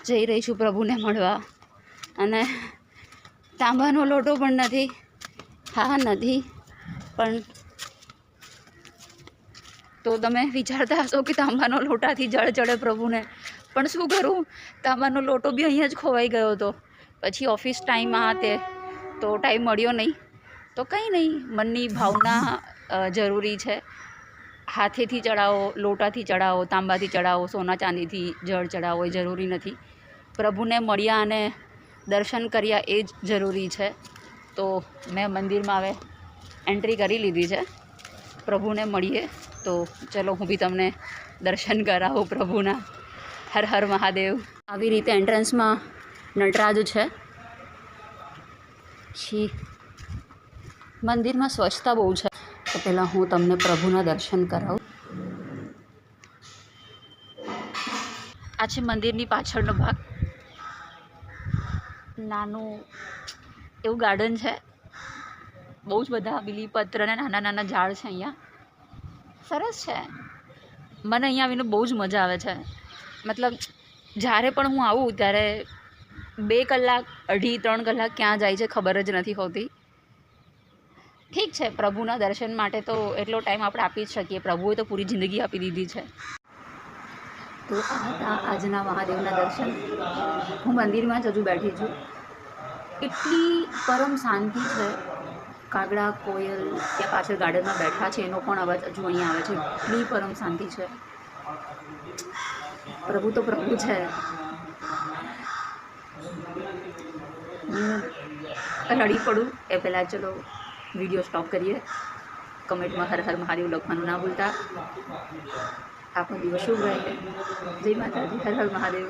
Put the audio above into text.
જઈ રહી છું પ્રભુને મળવા. અને તાંબાનો લોટો પણ નથી, હા નથી, પણ તો તમે વિચારતા હશો કે તાંબાનો લોટાથી જળ ચડે પ્રભુને, પણ શું કરું, તાંબાનો લોટો બી અહીંયા જ ખોવાઈ ગયો હતો. પછી ઓફિસ ટાઈમ આ તે તો ટાઈમ મળ્યો નહીં. તો કંઈ નહીં, મનની ભાવના જરૂરી છે. હાથેથી ચડાવો, લોટાથી ચડાવો, તાંબાથી ચડાવો, સોના ચાંદીથી જળ ચડાવો એ જરૂરી નથી. પ્રભુને મળ્યા અને દર્શન કર્યા એ જ જરૂરી છે. તો મેં મંદિરમાં હવે એન્ટ્રી કરી લીધી છે. પ્રભુને મળીએ તો ચલો હું બી તમને દર્શન કરાવું પ્રભુના. હર હર મહાદેવ. આવી રીતે એન્ટ્રન્સમાં નટરાજ છે. પછી મંદિરમાં સ્વચ્છતા બહુ છે. તો પહેલાં હું તમને પ્રભુના દર્શન કરાવું. આ છે મંદિરની પાછળનો ભાગ. નાનું એવું ગાર્ડન છે. બહુ જ બધા બીલીપત્ર અને નાના નાના ઝાડ છે અહીંયા. સરસ છે. મને અહીંયા આવીને બહુ જ મજા આવે છે. મતલબ જ્યારે પણ હું આવું ત્યારે 2 કલાક, 2.5-3 કલાક ક્યાં જાય છે ખબર જ નથી હોતી. ઠીક છે, પ્રભુના દર્શન માટે તો એટલો ટાઈમ આપણે આપી જ શકીએ. પ્રભુએ તો પૂરી જિંદગી આપી દીધી છે. તો આ હતા આજના મહાદેવના દર્શન. હું મંદિરમાં જ હજુ બેઠી છું. એટલી પરમ શાંતિ છે. કાગડા, કોયલ ત્યાં પાછળ ગાર્ડનમાં બેઠા છે એનો પણ અવાજ હજુ અહીંયા આવે છે. એટલી પરમ શાંતિ છે. પ્રભુ તો પ્રભુ છે. હું રડી પડું એ પહેલાં ચલો વિડીયો સ્ટોપ કરીએ. કમેન્ટમાં હર હર મહાદેવ લખવાનું ના ભૂલતા. આપણો દિવસ શુભ રહે. જય માતાજી. હર હર મહાદેવ.